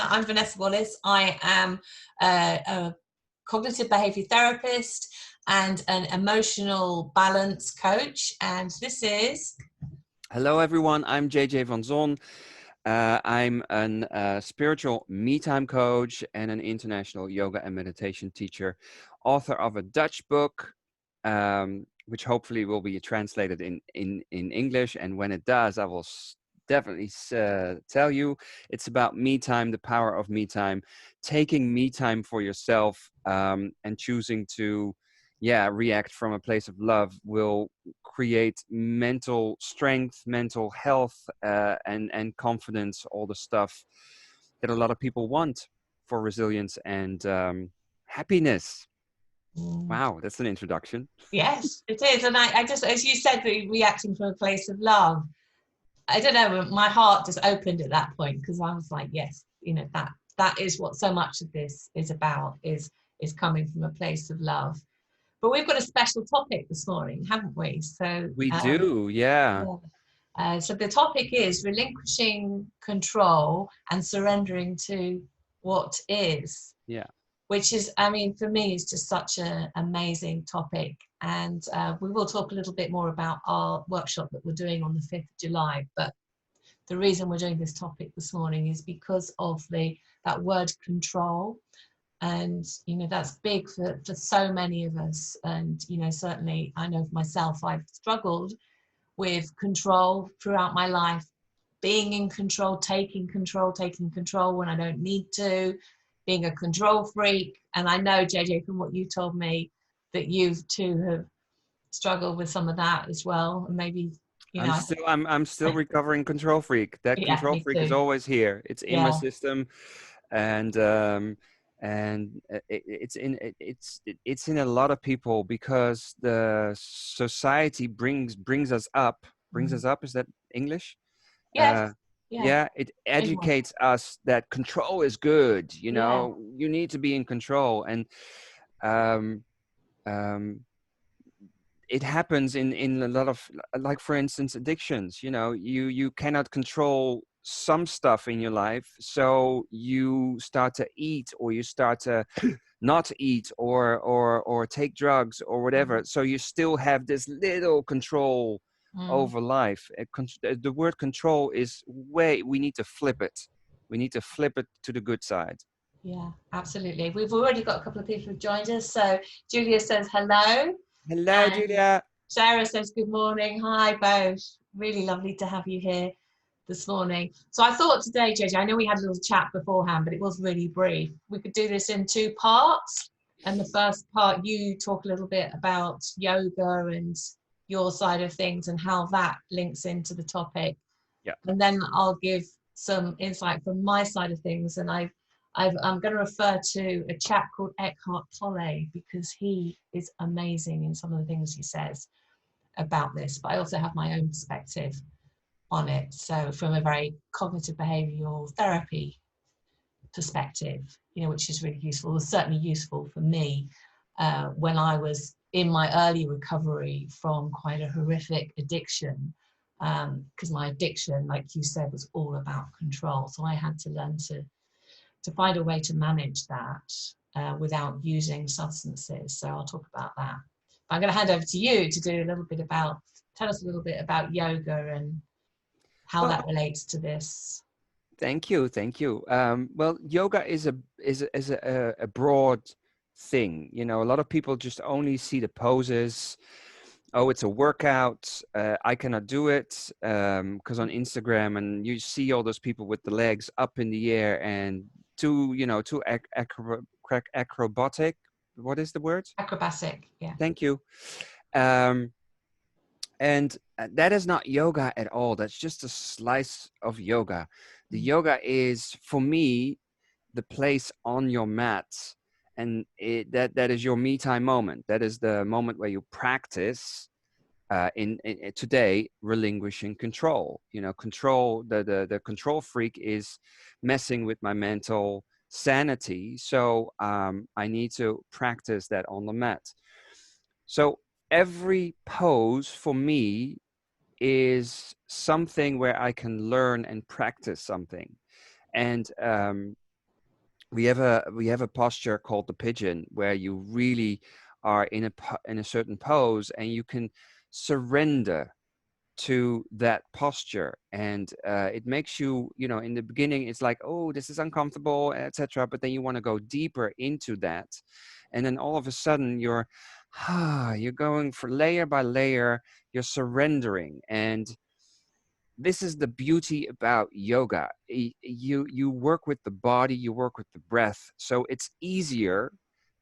I'm Vanessa Wallace. I am a cognitive behaviour therapist and an emotional balance coach. And this is... Hello, everyone. I'm JJ van Zon. I'm a spiritual me-time coach and an international yoga and meditation teacher, author of a Dutch book, which hopefully will be translated in English. And when it does, I will definitely tell you. It's about me time, the power of me time, taking me time for yourself, and choosing to react from a place of love will create mental strength, mental health, and confidence, all the stuff that a lot of people want for resilience and happiness. Wow, that's an introduction. Yes, it is. And I just, as you said, reacting from a place of love. I don't know, my heart just opened at that point because I was like, yes, that is what so much of this is about, is coming from a place of love. But we've got a special topic this morning, haven't we? So We do, yeah. So the topic is relinquishing control and surrendering to what is. Yeah. Which is, I mean, for me, is just such an amazing topic. And we will talk a little bit more about our workshop that we're doing on the 5th of July. But the reason we're doing this topic this morning is because of that word control. And, that's big for so many of us. And, certainly I know for myself, I've struggled with control throughout my life, being in control, taking control when I don't need to, being a control freak. And I know, JJ, from what you told me, that you too have struggled with some of that as well. And maybe, I'm still recovering control freak. That yeah, control freak is always here. It's in my system, and it's in a lot of people because the society brings us up. Brings us up. Is that English? Yes. Yeah, it educates us that control is good. You need to be in control, and it happens in a lot of, like, for instance, addictions. You cannot control some stuff in your life, so you start to eat, or you start to not eat, or take drugs or whatever. So you still have this little control over life. The word control is we need to flip it. We need to flip it to the good side. Yeah, absolutely. We've already got a couple of people who've joined us. So Julia says hello. Hello, Julia. Sarah says good morning. Hi, both. Really lovely to have you here this morning. So I thought today, JJ, I know we had a little chat beforehand, but it was really brief. We could do this in 2 parts. And the first part, you talk a little bit about yoga and your side of things and how that links into the topic. Yeah. And then I'll give some insight from my side of things. And I'm going to refer to a chap called Eckhart Tolle because he is amazing in some of the things he says about this. But I also have my own perspective on it. So from a very cognitive behavioural therapy perspective, which is really useful. It was certainly useful for me when I was in my early recovery from quite a horrific addiction, because my addiction, like you said, was all about control. So I had to learn to find a way to manage that without using substances. So I'll talk about that. But I'm going to hand over to you to tell us a little bit about yoga and how that relates to this. Thank you. Well, yoga is a broad thing. A lot of people just only see the poses. Oh, it's a workout. I cannot do it because on Instagram, and you see all those people with the legs up in the air and too acrobatic. What is the word? Acrobatic. Yeah. Thank you. And that is not yoga at all. That's just a slice of yoga. The yoga is, for me, the place on your mat. And that is your me time moment. That is the moment where you practice in today, relinquishing control. Control, the control freak is messing with my mental sanity. So I need to practice that on the mat. So every pose for me is something where I can learn and practice something. And we have a posture called the pigeon, where you really are in a certain pose, and you can surrender to that posture. And it makes you, in the beginning it's like, oh, this is uncomfortable, etc., but then you want to go deeper into that, and then all of a sudden you're going for layer by layer, you're surrendering. And this is the beauty about yoga. You work with the body, you work with the breath, so it's easier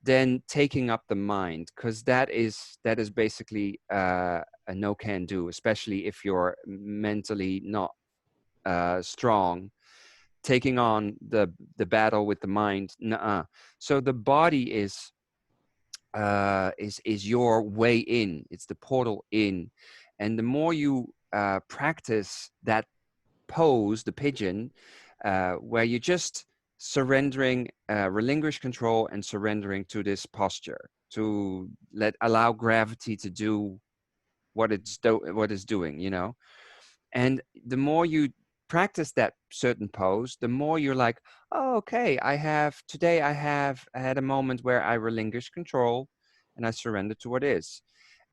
than taking up the mind, because that is basically a no can do, especially if you're mentally not strong. Taking on the battle with the mind, nuh-uh. So the body is your way in. It's the portal in, and the more you practice that pose, the pigeon, where you're just surrendering, relinquish control and surrendering to this posture, to allow gravity to do what it's doing. And the more you practice that certain pose, the more you're like, oh, okay, today I had a moment where I relinquish control and I surrender to what is.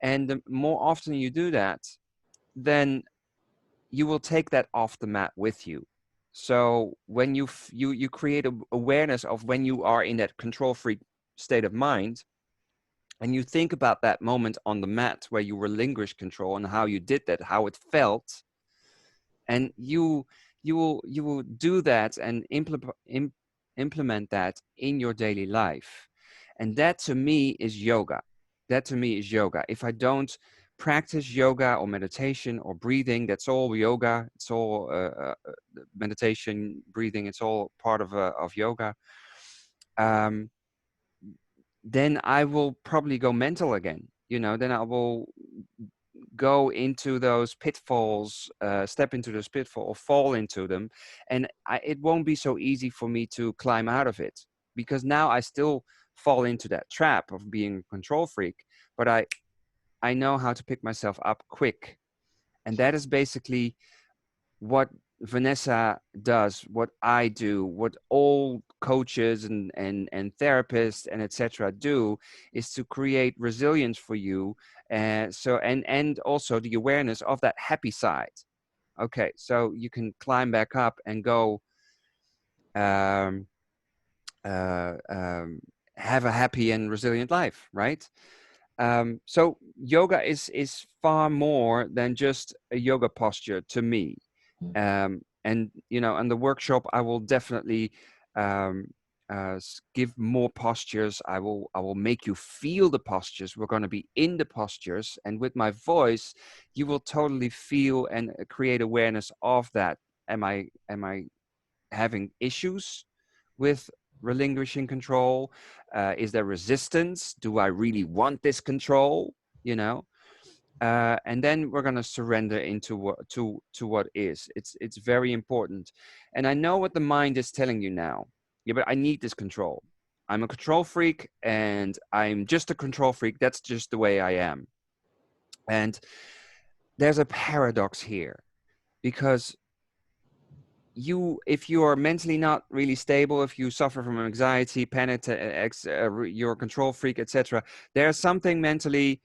And the more often you do that, then you will take that off the mat with you. So when you create awareness of when you are in that control freak state of mind, and you think about that moment on the mat where you relinquish control and how you did that, how it felt, and you will do that and implement that in your daily life. And that to me is yoga. If I don't practice yoga or meditation or breathing, that's all yoga. It's all meditation, breathing, it's all part of yoga. um, then I will probably go mental again. Then I will go into those pitfalls, step into those pitfalls, or fall into them, and it won't be so easy for me to climb out of it, because now I still fall into that trap of being a control freak, but I know how to pick myself up quick. And that is basically what Vanessa does, what I do, what all coaches and therapists and etc. do, is to create resilience for you. And also the awareness of that happy side. Okay, so you can climb back up and go um, have a happy and resilient life, right? So yoga is far more than just a yoga posture to me. And on the workshop, I will definitely um, give more postures. I will make you feel the postures. We're going to be in the postures, and with my voice, you will totally feel and create awareness of that. Am I having issues with relinquishing control? Is there resistance? Do I really want this control? And then we're going to surrender into what is. It's very important. And I know what the mind is telling you now. Yeah, but I need this control. I'm a control freak, and I'm just a control freak. That's just the way I am. And there's a paradox here, because if you are mentally not really stable, if you suffer from anxiety, panic, you're a control freak, etc., there's something mentally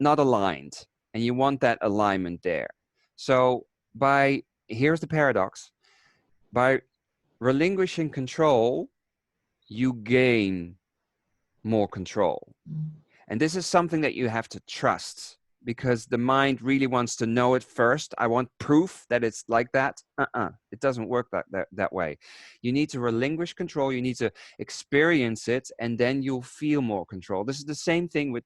not aligned, and you want that alignment there. So here's the paradox: by relinquishing control, you gain more control. And this is something that you have to trust, because the mind really wants to know it first. I want proof that it's like that. It doesn't work that way. You need to relinquish control. You need to experience it, and then you'll feel more control. This is the same thing with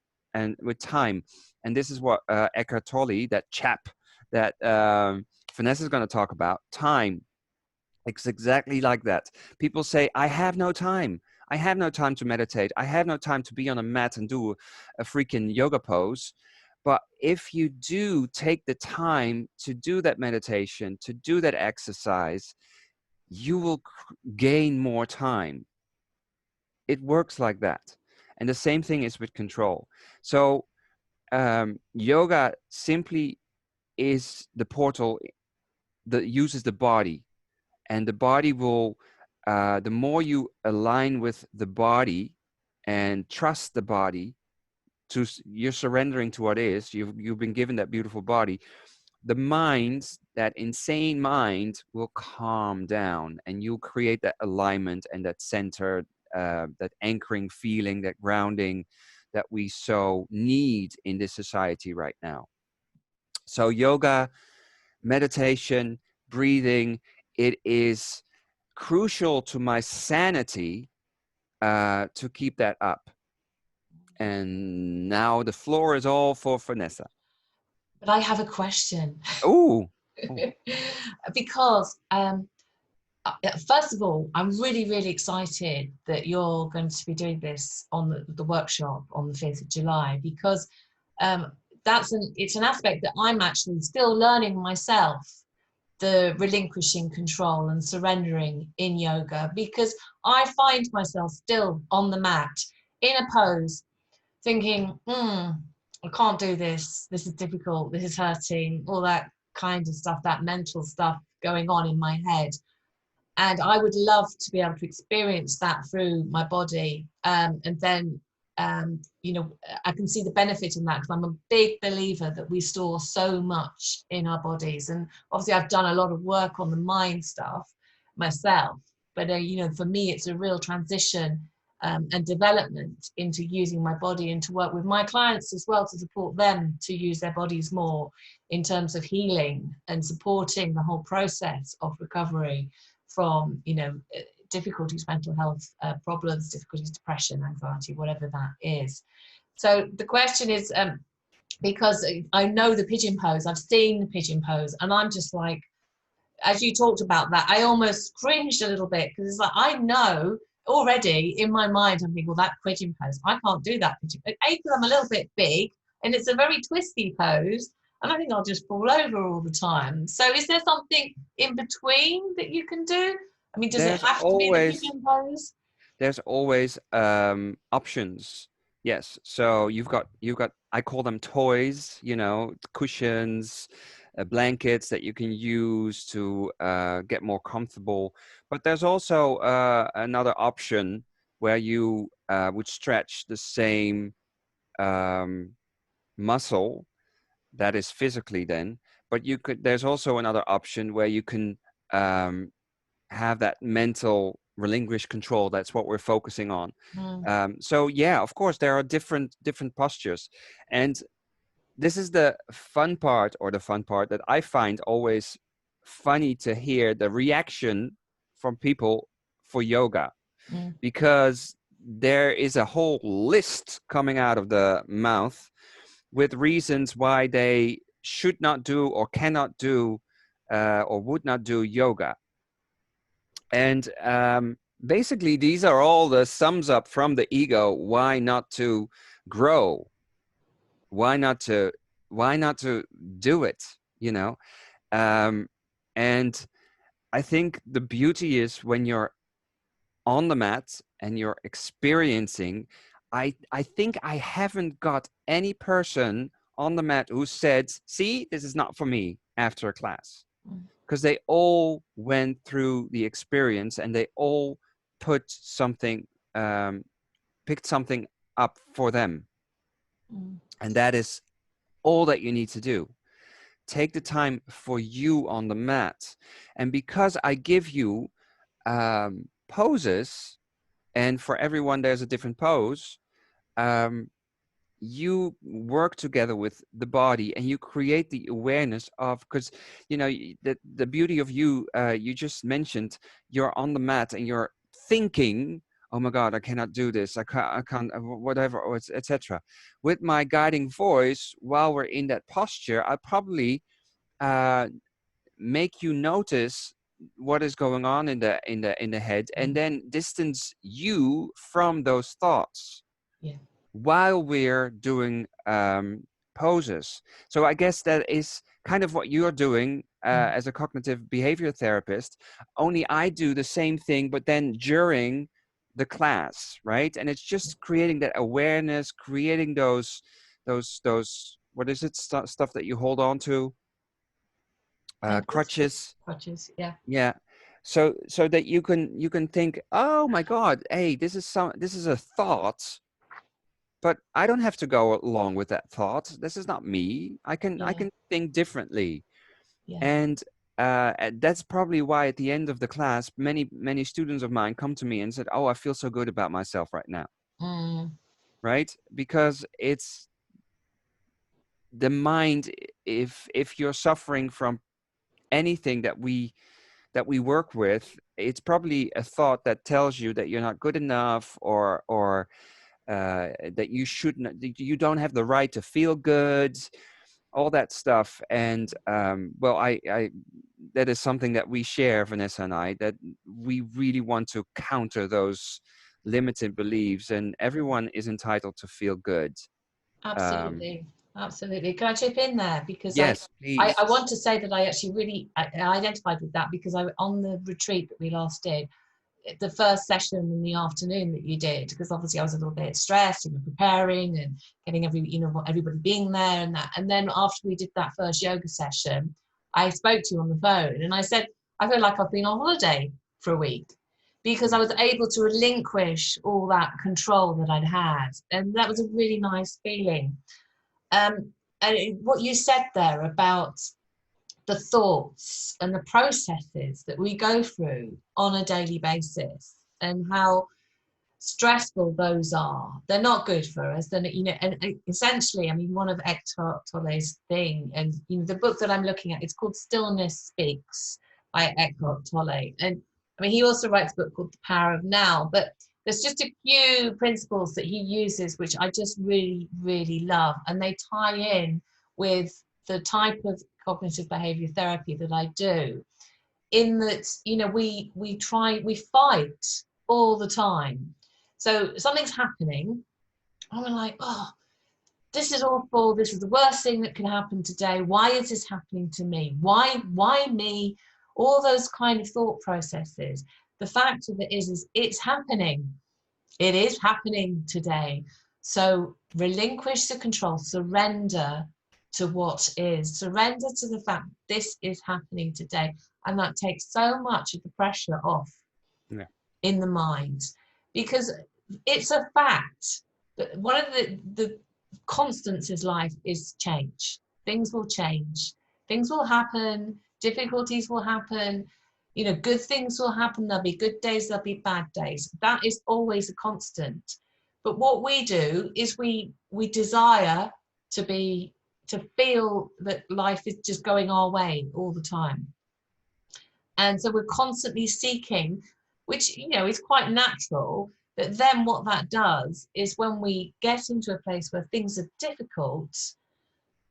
time. And this is what Eckhart Tolle, that chap that Vanessa is going to talk about, time. It's exactly like that. People say, I have no time. I have no time to meditate. I have no time to be on a mat and do a freaking yoga pose. But if you do take the time to do that meditation, to do that exercise, you will gain more time. It works like that. And the same thing is with control. So yoga simply is the portal that uses the body, and the body will the more you align with the body and trust the body, you're surrendering to what is. You've been given that beautiful body. The mind, that insane mind, will calm down, and you'll create that alignment and that center, that anchoring feeling, that grounding that we so need in this society right now. So yoga, meditation, breathing, it is crucial to my sanity, to keep that up. And now the floor is all for Vanessa. But I have a question. Oh, Because first of all, I'm really, really excited that you're going to be doing this on the workshop on the 5th of July, because um, it's an aspect that I'm actually still learning myself, the relinquishing control and surrendering in yoga, because I find myself still on the mat in a pose thinking, I can't do this, this is difficult, this is hurting, all that kind of stuff, that mental stuff going on in my head. And I would love to be able to experience that through my body. And then, you know, I can see the benefit in that, because I'm a big believer that we store so much in our bodies. And obviously I've done a lot of work on the mind stuff myself, but you know, for me, it's a real transition and development into using my body, and to work with my clients as well, to support them to use their bodies more in terms of healing and supporting the whole process of recovery from, you know, difficulties, mental health problems, difficulties, depression, anxiety, whatever that is. So the question is, because I know the pigeon pose, I've seen the pigeon pose, and I'm just like, as you talked about that, I almost cringed a little bit, because it's like, I know already in my mind, I'm thinking, well, that pigeon pose, I can't do that pigeon pose. A, because I'm a little bit big, and it's a very twisty pose, and I think I'll just fall over all the time. So is there something in between that you can do? I mean, does it there's have to be the always pigeon pose? there's always options. Yes. So you've got I call them toys, you know, cushions, blankets that you can use to get more comfortable. But there's also another option where you would stretch the same um, muscle that is physically then, but there's also another option where you can um, have that mental relinquish control. That's what we're focusing on. Mm, So yeah, of course there are different postures, and this is the fun part, or the fun part that I find always funny to hear the reaction from people for yoga, mm, because there is a whole list coming out of the mouth with reasons why they should not do or cannot do or would not do yoga. And basically, these are all the sums up from the ego. Why not to grow? Why not to? Why not to do it? You know. Um, and I think the beauty is when you're on the mat and you're experiencing. I think I haven't got any person on the mat who said, "See, this is not for me," after a class, mm, because they all went through the experience and they all put something, picked something up for them. mm, And that is all that you need to do. Take the time for you on the mat. And because I give you poses, and for everyone there's a different pose, um, you work together with the body and you create the awareness of, because you know the beauty of you, you just mentioned, you're on the mat and you're thinking, oh my god, I cannot do this, I can't whatever, or etc. With my guiding voice, while we're in that posture, I probably uh, make you notice what is going on in the head, and mm. then distance you from those thoughts Yeah. while we're doing poses. So I guess that is kind of what you're doing Mm, as a cognitive behavior therapist. Only I do the same thing, but then during the class, right? And it's just creating that awareness, creating those what is it, stuff that you hold on to, ankles, crutches. crutches, yeah. Yeah. so that you can think, oh my God, hey, this is a thought, but I don't have to go along with that thought. This is not me. I Yeah, can think differently. yeah. And that's probably why at the end of the class, many students of mine come to me and said, oh, I feel so good about myself right now. Mm, Right? Because it's the mind. If you're suffering from anything that we work with, it's probably a thought that tells you that you're not good enough, or that you shouldn't, that you don't have the right to feel good, all that stuff. And well, I that is something that we share, Vanessa and I, that we really want to counter those limited beliefs, and everyone is entitled to feel good. um, absolutely, absolutely. Can I chip in there? Because yes, I please. want to say that I actually really I identified with that, because I on the retreat that we last did, the first session in the afternoon that you did, because obviously I was a little bit stressed, preparing and getting everybody being there and that. And then after we did that first yoga session, I spoke to you on the phone and I said, I feel like I've been on holiday for a week, because I was able to relinquish all that control that I'd had. And that was a really nice feeling. And what you said there about the thoughts and the processes that we go through on a daily basis, and how stressful those are. They're not good for us. Then, and essentially, I mean, one of Eckhart Tolle's thing, and the book that I'm looking at, it's called Stillness Speaks by Eckhart Tolle. And I mean, he also writes a book called The Power of Now. But there's just a few principles that he uses which I just really, really love, and they tie in with the type of cognitive behavior therapy that I do. In that, we fight all the time. So something's happening, and we're like, oh, this is awful. This is the worst thing that can happen today. Why is this happening to me? Why me? All those kind of thought processes. The fact of it is it's happening. It is happening today. So relinquish the control, surrender to what is, surrender to the fact this is happening today. And that takes so much of the pressure off Yeah. in the mind, because it's a fact that one of the constants in life is change. Things will change, things will happen, difficulties will happen, good things will happen. There'll be good days, there'll be bad days. That is always a constant. But what we do is we desire to feel that life is just going our way all the time. And so we're constantly seeking, which, is quite natural. But then what that does is, when we get into a place where things are difficult,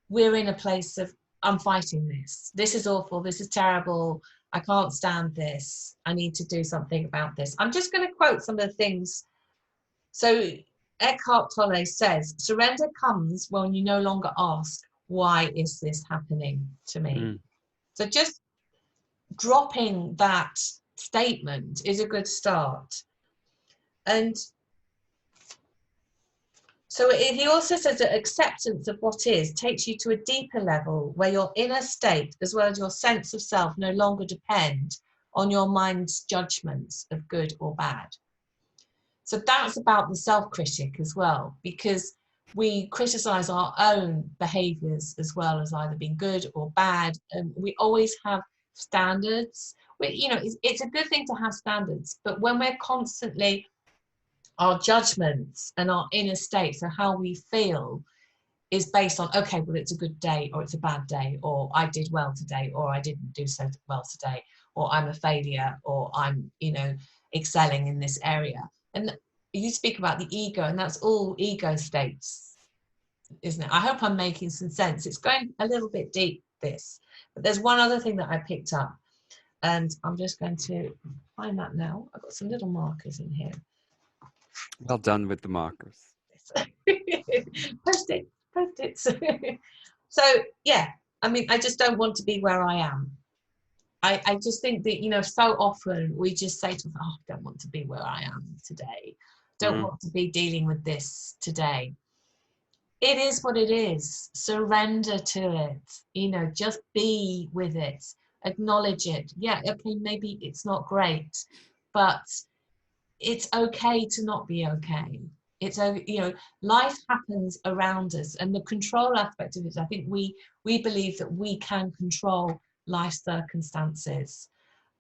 we're in a place of, I'm fighting this. This is awful. This is terrible. I can't stand this. I need to do something about this. I'm just going to quote some of the things. So Eckhart Tolle says, surrender comes when you no longer ask, why is this happening to me? Mm. So just dropping that statement is a good start. And so he also says that acceptance of what is takes you to a deeper level, where your inner state as well as your sense of self no longer depend on your mind's judgments of good or bad. So that's about the self-critic as well, because we criticize our own behaviors as well as either being good or bad. And we always have standards. It's a good thing to have standards, but when we're constantly, our judgments and our inner state, so how we feel, is based on, okay, well, it's a good day or it's a bad day, or I did well today or I didn't do so well today, or I'm a failure, or I'm, excelling in this area. And you speak about the ego, and that's all ego states, isn't it? I hope I'm making some sense. It's going a little bit deep, this. But there's one other thing that I picked up, and I'm just going to find that now. I've got some little markers in here. Well done with the markers. Post-its. So, yeah, I mean, I just don't want to be where I am. I just think that, so often we just say to us, oh, I don't want to be where I am today. Don't Mm. want to be dealing with this today. It is what it is. Surrender to it. Just be with it. acknowledge it. Yeah, okay, maybe it's not great, but it's okay to not be okay. It's, you know, life happens around us, and the control aspect of it, I think we believe that we can control life circumstances,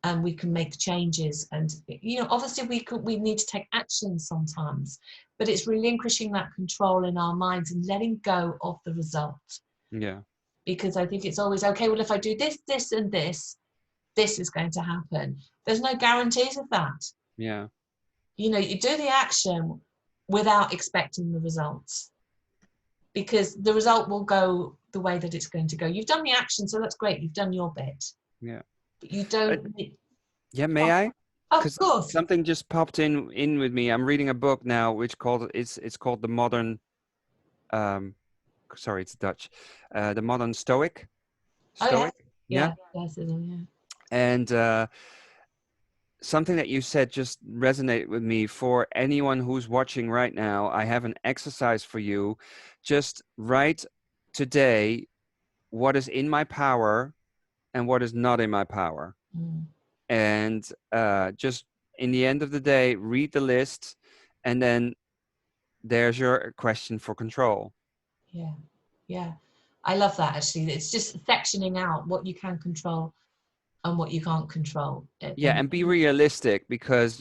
and we can make changes, and you know, obviously we need to take action sometimes, but it's relinquishing that control in our minds and letting go of the result. Yeah. Because I think it's always okay, well, if I do this, this and this is going to happen. There's no guarantees of that. Yeah. You know, you do the action without expecting the results, because the result will go the way that it's going to go. You've done the action, so that's great, you've done your bit, Yeah. but you But don't. yeah, may I? Of Because course. something just popped in with me. I'm reading a book now, which called it's called the modern. Um, sorry, it's Dutch. The modern Stoic. Oh yeah, Stoic. Yeah. yeah, yes, yeah. And something that you said just resonated with me. For anyone who's watching right now, I have an exercise for you. Just write today what is in my power and what is not in my power. Mm, And just in the end of the day, read the list, and then there's your question for control. yeah, yeah. I love that, actually. It's just sectioning out what you can control and what you can't control. Yeah, and be realistic, because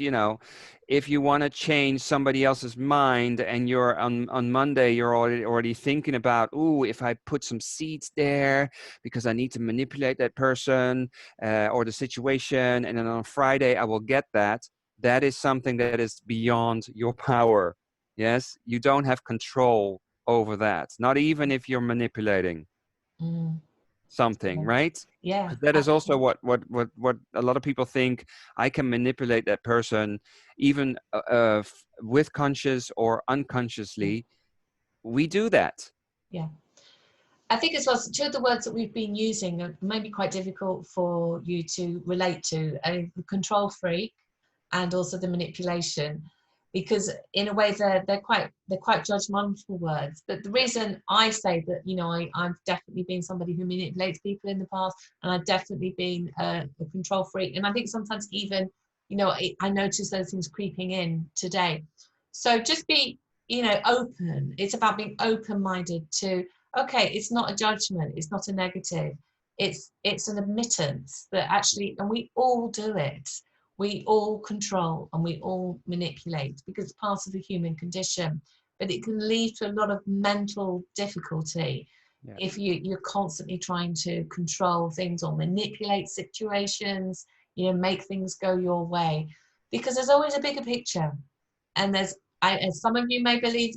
if you want to change somebody else's mind, and you're on Monday, you're already thinking about, ooh, if I put some seeds there because I need to manipulate that person or the situation, and then on Friday I will get that. That is something that is beyond your power. Yes, you don't have control over that, not even if you're manipulating Mm, something, yeah, right? yeah, Because that is also absolutely. what a lot of people think. I can manipulate that person, even with conscious or Yeah, unconsciously. We do that. yeah. I think as well, two of the words that we've been using are maybe quite difficult for you to relate to, the control freak and also the manipulation, because in a way they're quite judgmental words. But the Yeah. reason I say that, you know, I've definitely been somebody who manipulates people in the past, and I've definitely been a control freak, and I think sometimes even, you know, I notice those things creeping in today. So just be, you know, open. It's about being open-minded to, okay, it's not a judgment, it's not a negative, it's an admittance that actually, and we all do it, we all control and we all manipulate, because it's part of the human condition. But it can lead to a lot of mental difficulty Yeah. if you're constantly trying to control things or manipulate situations, you know, make things go your way, because there's always a bigger picture. And as some of you may believe,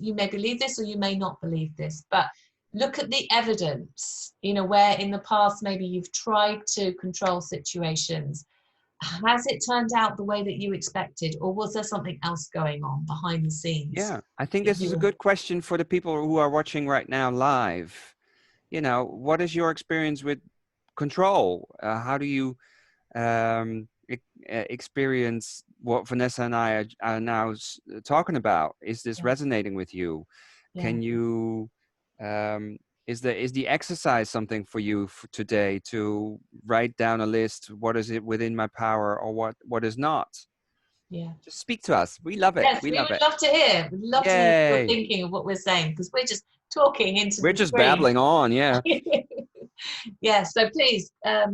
this or you may not believe this, but look at the evidence, you know, where in the past maybe you've tried to control situations. Has it turned out the way that you expected, or was there something else going on behind the scenes Yeah, I think that this you is a were? good question for the people who are watching right now live. What is your experience with control? How do you experience what Vanessa and I are now talking about? Is this Yeah, resonating with you? yeah, Can you, um, is the exercise something for you today, to write down a list? What is it within my power, or what is not? yeah. Just speak to us. We love it. Yes, We we love would it. love to hear. We'd love to hear what you're Yay. thinking of what we're saying, because we're just talking into We're the just screen. babbling on. Yeah. Yeah, so please,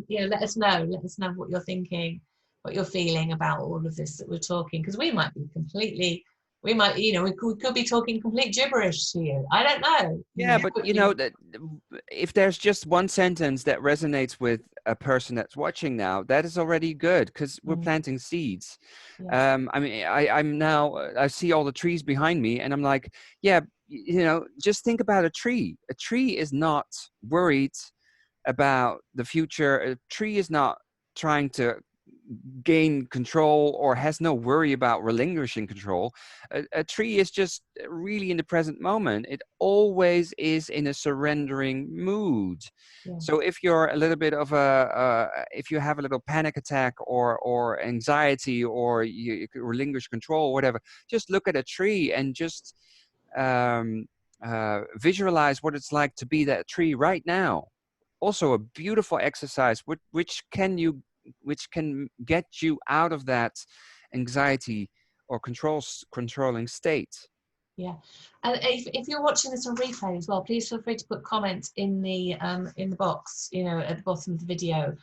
you know, let us know. Let us know what you're thinking, what you're feeling about all of this that we're talking, because we might be completely, we might, you know, we could be talking complete gibberish to you. I don't know, you Yeah, know, but but, you know, that if there's just one sentence that resonates with a person that's watching now, that is already good, because we're mm, planting seeds. yeah, I mean, I'm now, I see all the trees behind me, and I'm like, yeah, just think about a tree. A tree is not worried about the future. A tree is not trying to gain control, or has no worry about relinquishing control. A tree is just really in the present moment. It always is in a surrendering mood. yeah, So if you're a little bit of if you have a little panic attack, or anxiety, or you relinquish control, whatever, just look at a tree and just visualize what it's like to be that tree right now. also a beautiful exercise, which can get you out of that anxiety or controlling state. Yeah, and if you're watching this on replay as well, please feel free to put comments in the box, at the bottom of the video,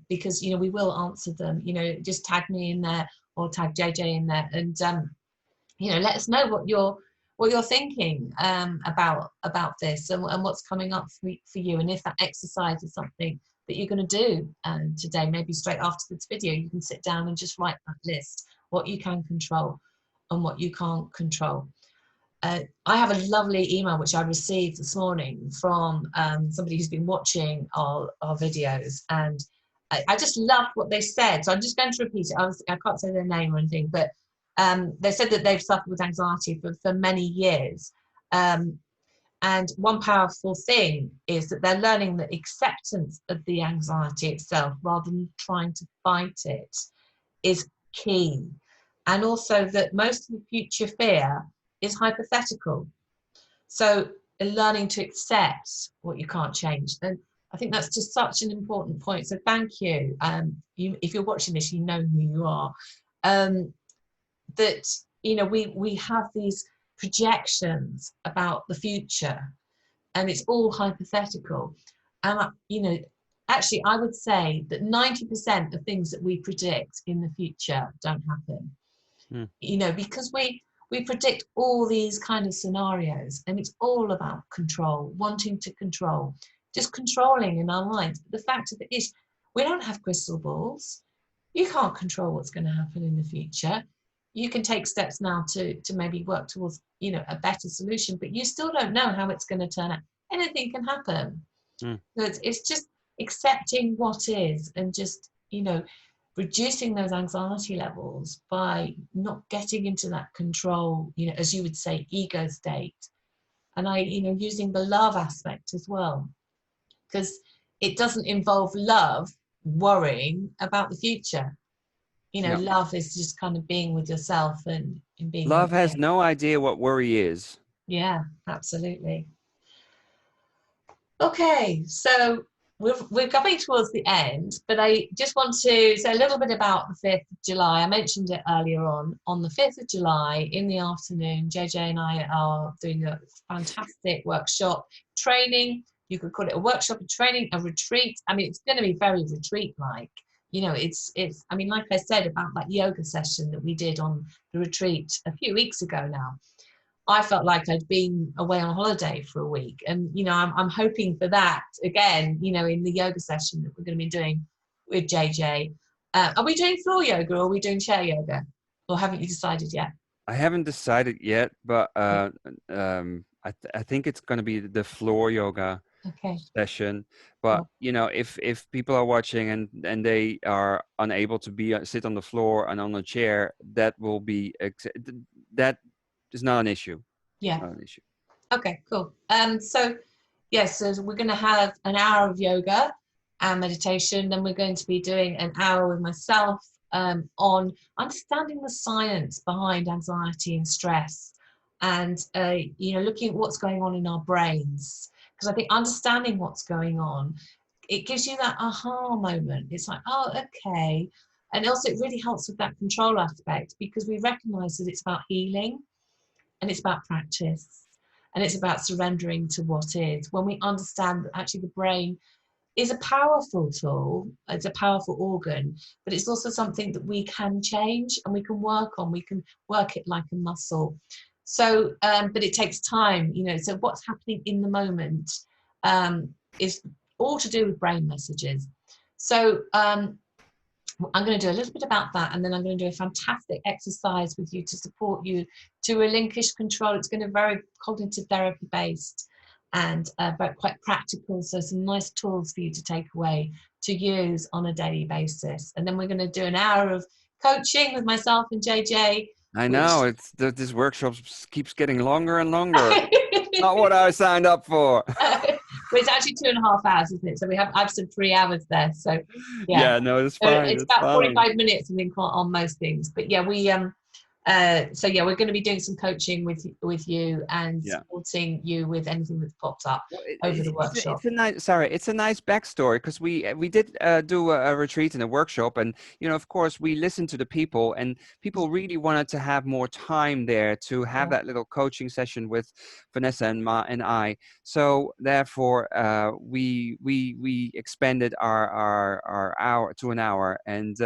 because we will answer them. Just tag me in there or tag JJ in there, and let us know what you're thinking about this, and what's coming up for you, and if that exercise is something that you're going to do today. Maybe straight after this video, you can sit down and just write that list, what you can control and what you can't control. I have a lovely email which I received this morning from somebody who's been watching our videos, and I just loved what they said. So I'm just going to repeat it. I can't say their name or anything, but they said that they've suffered with anxiety for many years. And one powerful thing is that they're learning the acceptance of the anxiety itself rather than trying to fight it is key. And also that most of the future fear is hypothetical. So learning to accept what you can't change. And I think that's just such an important point. So thank you. If you're watching this, you know who you are. That, we have these projections about the future, and it's all hypothetical. And, actually, I would say that 90% of things that we predict in the future don't happen. Because we predict all these kind of scenarios, and it's all about control, wanting to control, just controlling in our minds. But the fact of it is, we don't have crystal balls. You can't control what's going to happen in the future. You can take steps now to maybe work towards, a better solution, but you still don't know how it's going to turn out. Anything can happen. So it's just accepting what is, and just, reducing those anxiety levels by not getting into that control, as you would say, ego state. And using the love aspect as well, because it doesn't involve love worrying about the future. Love is just kind of being with yourself and being Love has okay. no idea what worry is. Yeah, absolutely. Okay, so we're coming towards the end, but I just want to say a little bit about the 5th of July. I mentioned it earlier on the 5th of July in the afternoon. JJ and I are doing a fantastic workshop training. You could call it a workshop, a training, a retreat. I mean, it's going to be very retreat-like. It's I mean, like I said about that yoga session that we did on the retreat a few weeks ago now, I felt like I'd been away on holiday for a week, and I'm hoping for that again, in the yoga session that we're going to be doing with JJ. Are we doing floor yoga, or are we doing chair yoga, or haven't you decided yet? I haven't decided yet, but I think it's going to be the floor yoga session. But if people are watching and they are unable to sit on the floor and on a chair, that will be that is not an issue. Yeah. Not an issue. Okay, cool. So we're going to have an hour of yoga and meditation. Then we're going to be doing an hour with myself on understanding the science behind anxiety and stress, and looking at what's going on in our brains. Because I think understanding what's going on, it gives you that aha moment. It's like, oh, okay. And also it really helps with that control aspect, because we recognize that it's about healing, and it's about practice, and it's about surrendering to what is. When we understand that actually the brain is a powerful tool, it's a powerful organ, but it's also something that we can change and we can work on. We can work it like a muscle. So, but it takes time, so what's happening in the moment is all to do with brain messages. So I'm going to do a little bit about that, and then I'm going to do a fantastic exercise with you to support you to relinquish control. It's going to be very cognitive therapy based and but quite practical, so some nice tools for you to take away to use on a daily basis. And then we're going to do an hour of coaching with myself and JJ. I know, this workshop keeps getting longer and longer. Not what I signed up for. Well, it's actually 2.5 hours, isn't it? So I've said 3 hours there. So yeah, no, it's fine. It's about 45 minutes, I think, on most things. But yeah, So yeah, we're going to be doing some coaching with you and Yeah. supporting you with anything that's popped up Well, over the it's workshop. a nice, sorry, it's a nice backstory because we did do a retreat and a workshop, and of course, we listened to the people, and people really wanted to have more time there to have Yeah, that little coaching session with Vanessa and I. So therefore, we expanded our hour to an hour, and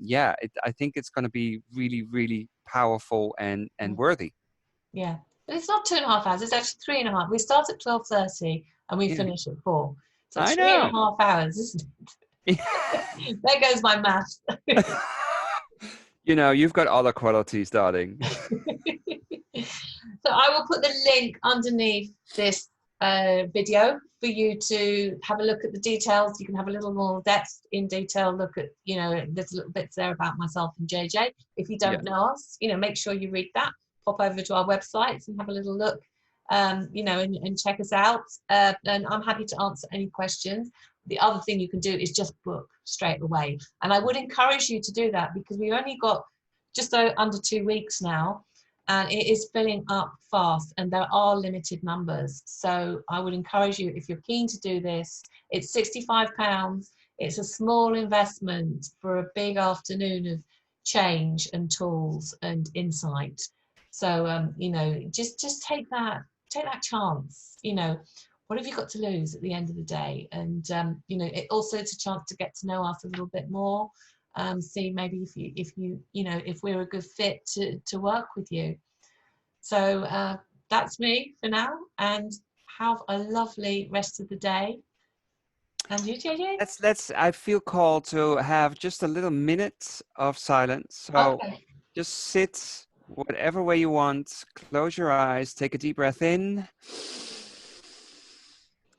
yeah, I think it's going to be really really powerful and yeah, worthy. yeah. But it's not 2.5 hours. It's actually 3.5. We start at 12:30 and we Yeah, finish at 4. So I three and a know. half hours, isn't it? There goes my math. You've got other qualities, darling. So I will put the link underneath this video for you to have a look at the details. You can have a little more depth in detail look at, there's little bits there about myself and JJ. If you Yeah. don't know us, make sure you read that. Pop over to our websites and have a little look, and check us out. And I'm happy to answer any questions. The other thing you can do is just book straight away. And I would encourage you to do that because we've only got just under 2 weeks now, and it is filling up fast and there are limited numbers. So I would encourage you, if you're keen to do this, it's £65. It's a small investment for a big afternoon of change and tools and insight. So just take that chance. What have you got to lose at the end of the day? And it also, it's a chance to get to know us a little bit more. See maybe if we're a good fit to work with you. So that's me for now, and have a lovely rest of the day. And you, JJ? I feel called to have just a little minute of silence. So Okay. just sit whatever way you want. Close your eyes. Take a deep breath in.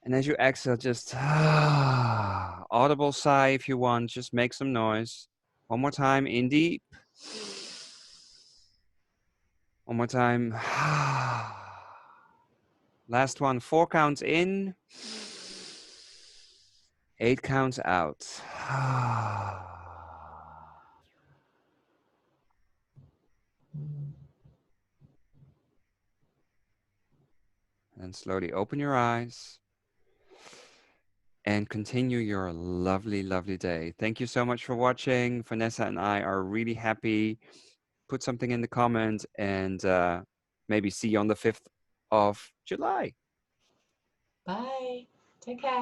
And as you exhale, just audible sigh if you want. Just make some noise. One more time. In deep. One more time. Last one. 4 counts in. 8 counts out. And slowly open your eyes and continue your lovely, lovely day. Thank you so much for watching. Vanessa and I are really happy. Put something in the comments and maybe see you on the 5th of July. Bye. Take care.